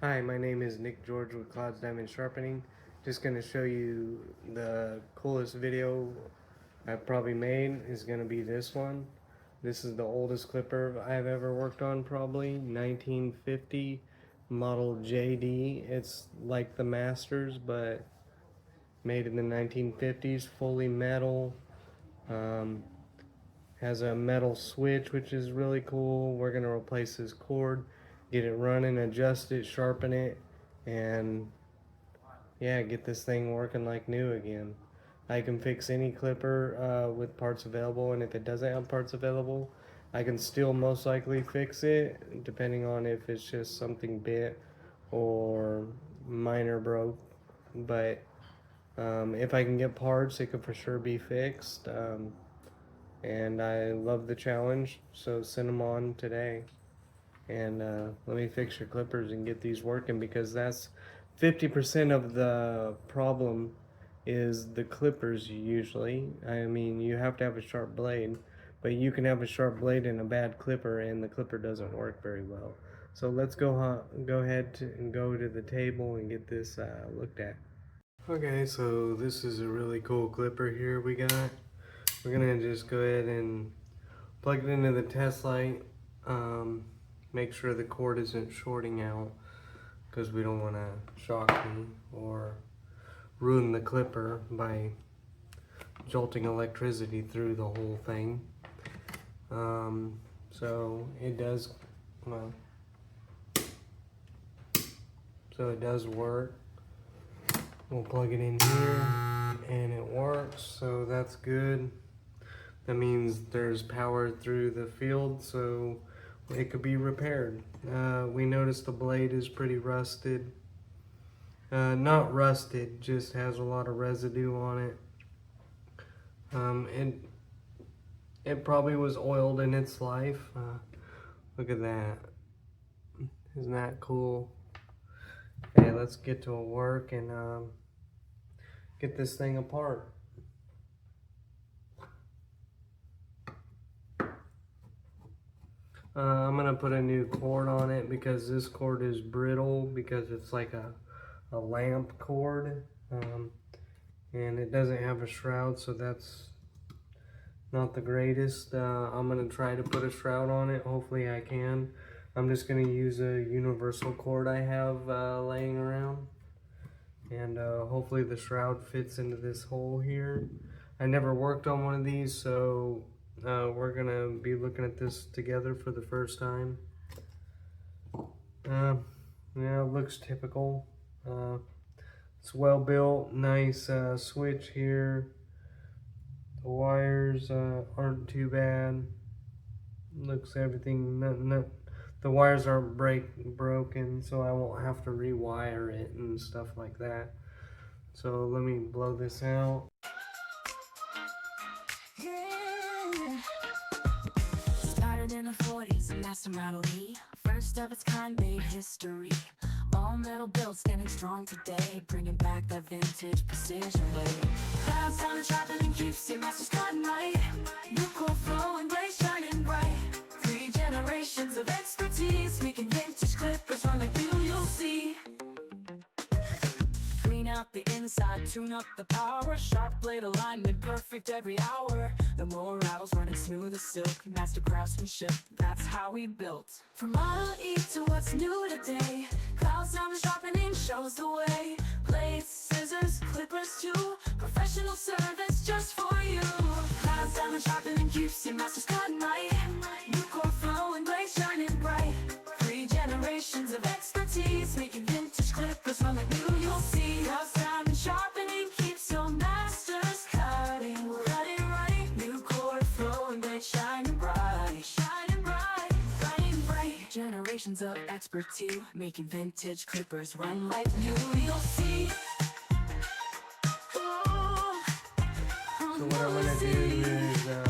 Hi, my name is Nick George with Clouds Diamond Sharpening. Just going to show you the coolest video I've probably made is going to be this one. This is the oldest clipper I've ever worked on, probably 1950 model JD. It's like the Masters, but made in the 1950s, fully metal. Um, has a metal switch, which is really cool. We're going to replace this cord, get it running, adjust it, sharpen it, and yeah, get this thing working like new again. I can fix any clipper with parts available, and if it doesn't have parts available, I can still most likely fix it, depending on if it's just something bit or minor broke. But if I can get parts, it could for sure be fixed. And I love the challenge, so send them on today. And let me fix your clippers and get these working, because that's 50% of the problem is the clippers usually. I mean, you have to have a sharp blade, but you can have a sharp blade and a bad clipper and the clipper doesn't work very well. So let's go ahead and go to the table and get this looked at. Okay, so this is a really cool clipper here we got. We're gonna just go ahead and plug it into the test light. Make sure the cord isn't shorting out, because we don't want to shock me or ruin the clipper by jolting electricity through the whole thing. So it does, well, so it does work. We'll plug it in here and it works, so that's good. That means there's power through the field, so it could be repaired. We noticed the blade is pretty rusted. Not rusted, just has a lot of residue on it. It probably was oiled in its life. Look at that. Isn't that cool? Okay, let's get to work and get this thing apart. I'm gonna put a new cord on it because this cord is brittle, because it's like a lamp cord, and it doesn't have a shroud, so that's not the greatest. I'm gonna try to put a shroud on it. Hopefully I can. I'm just gonna use a universal cord I have laying around, and hopefully the shroud fits into this hole here. I never worked on one of these, so we're gonna be looking at this together for the first time. Yeah, it looks typical. It's well built, nice switch here. The wires aren't too bad. Looks everything, the wires aren't broken, so I won't have to rewire it and stuff like that. So let me blow this out. Started in the 40's, a Master Model E, first of its kind, made history. All metal built, standing strong today, bringing back that vintage precision way. Clouds down and sharpening keeps your masters cutting right. New core flowing, blaze shining bright. 3 generations of expertise, making vintage clippers run like you'll see. Clean out the inside, tune up the power, sharp blade alignment, perfect every hour. The more rattles running smooth as silk, master craftsmanship, that's how we built. From Model E to what's new today, Clouds Diamond Sharpening shows the way. Blades, scissors, clippers too, professional service just for you. Clouds Diamond Sharpening keeps your masters cutting right. New core flowing, blaze shining bright. 3 generations of expertise, making vintage clippers run like new, you'll see. Clouds Diamond Sharpening keeps your masters cutting right. New core flowing, blaze shining bright. Shining bright, shining bright. Generations of expertise, making vintage clippers run like new, you'll see. So what I'm gonna do is zip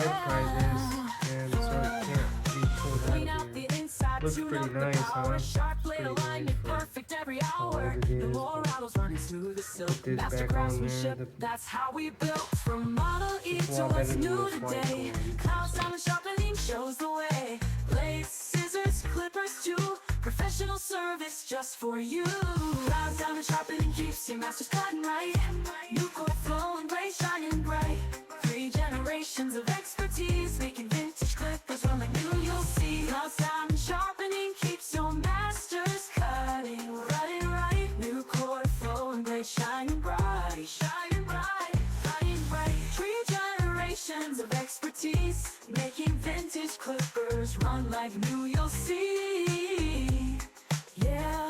tie this, and so it can't be pulled out of here. Looks pretty nice, huh? Pretty nice for all it is. Put this back on there. That's how we built. From Model E to what's new today. Clouds Diamond Sharpening shows the way. Blades, scissors, clippers too. Professional service just for you. Clouds diamond sharpening keeps your masters cutting right. New cord flowing, blade shining bright. 3 generations of expertise, making vintage clippers run like new. You'll see. Clouds diamond sharpening keeps your masters cutting right. New cord flowing, blade shining bright. Shining bright, shining bright. 3 generations of expertise, making vintage clippers run like new. You'll see. Yeah,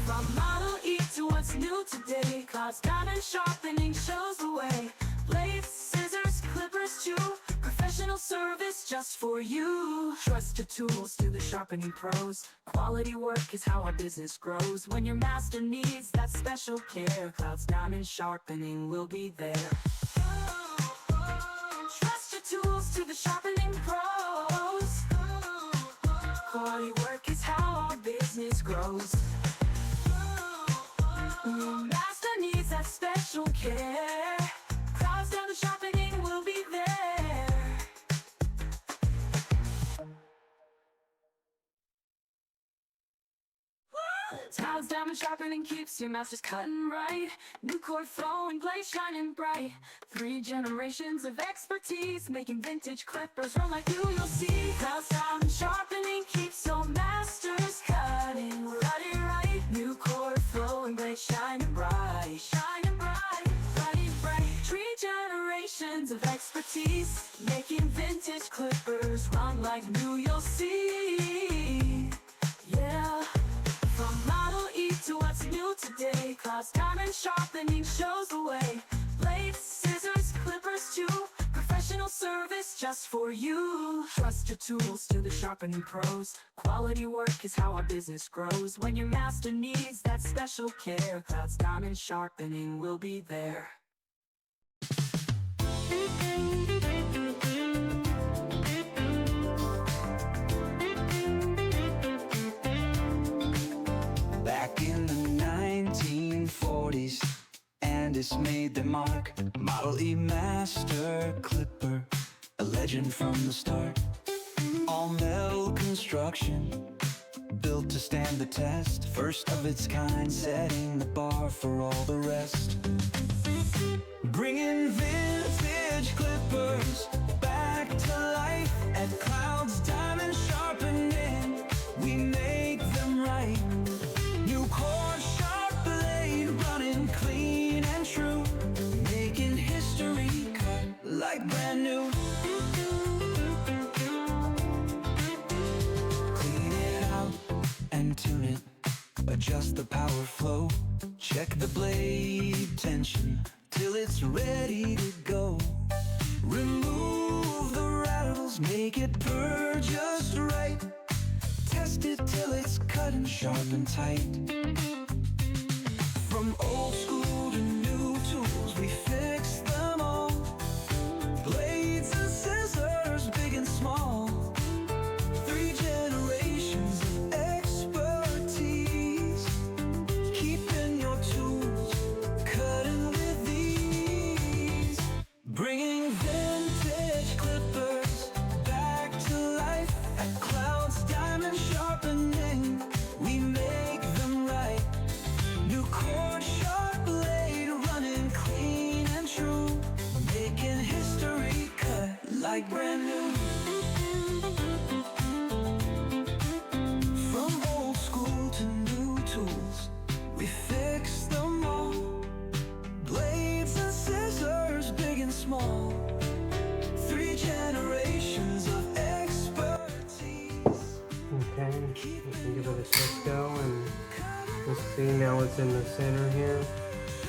from Model E to what's new today, Clouds diamond sharpening shows the way. Blades, scissors, clippers too. Professional service just for you. Trust your tools to the sharpening pros. Quality work is how our business grows. When your master needs that special care, Clouds diamond sharpening will be there. Trust your tools to the sharpening pros. Quality work is how our business grows. Master needs that special care. Clouds diamond sharpening will be there. Clouds diamond sharpening keeps your masters cutting right. New cord flowing, blade shining bright. 3 generations of expertise, making vintage clippers run like you. You'll see. Clouds diamond sharpening keeps your masters cutting right. New cord flowing, blade shining bright. Shining bright, bright. 3 generations of expertise, making vintage clippers run like new. You'll see. Yeah. From Model E to what's new today, Clouds diamond sharpening shows the way. Blades, scissors, clippers too. Professional service just for you. Trust your tools to the sharpening pros. Quality work is how our business grows. When your master needs that special care, Clouds diamond sharpening will be there. Back in the 1940's, Andis made their mark. Model E master clipper, a legend from the start. All metal construction, built to stand the test. First of its kind, setting the bar for all the rest. Bringing vintage clippers back to life at Clouds diamond sharpening. We make them right. New cord, sharp blade, running clean and true, making history cut like brand new. Clean it out and tune it, adjust the power flow, check the blade tension till it's ready to go. Remove the rattles, make it purr just right. Test it till it's cut and sharp and tight. From old school to new tools, we fix them all. Blades and scissors, big and small. 3 generations of expertise, keeping your tools cutting with ease. Bringing vintage clippers back to life at Clouds diamond sharpening. We make them right. New cord, sharp blade, running clean and true, making history cut like brand new. From old school to new tools, we fix them all. Blades and scissors, big and small. 3 generations of expertise. Okay, you can give it a quick go, and you'll see now it's in the center here.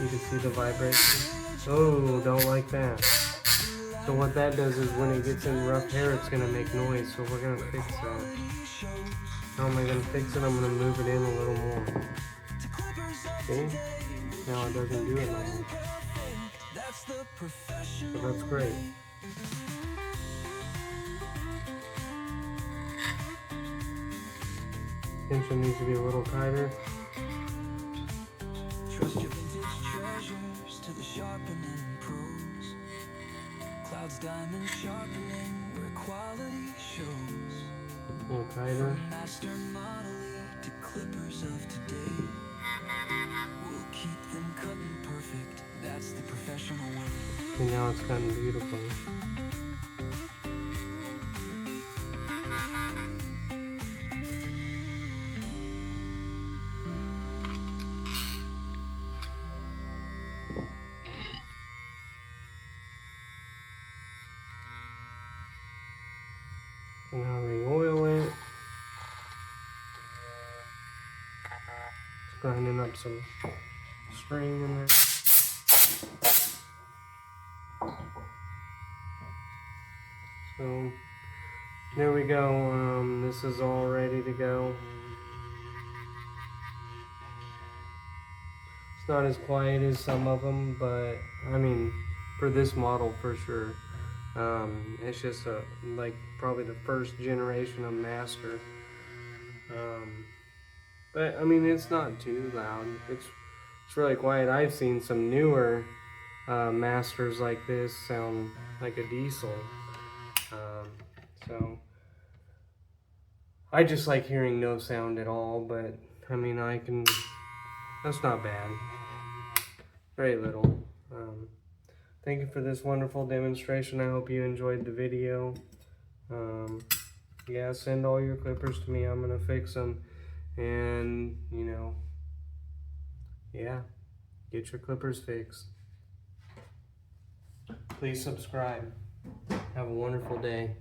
You can see the vibration. Oh, don't like that. So what that does is when it gets in rough hair, it's gonna make noise. So we're gonna fix that. How am I gonna fix it? I'm gonna move it in a little more. See? Now it doesn't do it no more. So that's great. Tension needs to be a little tighter. Trust your vintage treasures to the sharpening pros. Clouds diamond sharpening, where quality shows. little tighter. Master Model E to clippers of today. We'll keep them cutting perfect. That's the professional way. See, now it's cutting beautifully. Now re-oil it. Just grinding up some string in there. So there we go. This is all ready to go. It's not as quiet as some of them, but I mean, for this model for sure. It's just like probably the first generation of master. But I mean, it's not too loud. It's really quiet. I've seen some newer masters like this sound like a diesel. So I just like hearing no sound at all. But I mean, that's not bad. Very little. Thank you for this wonderful demonstration. I hope you enjoyed the video. Yeah, send all your clippers to me. I'm gonna fix them. And, you know, yeah, get your clippers fixed. Please subscribe. Have a wonderful day.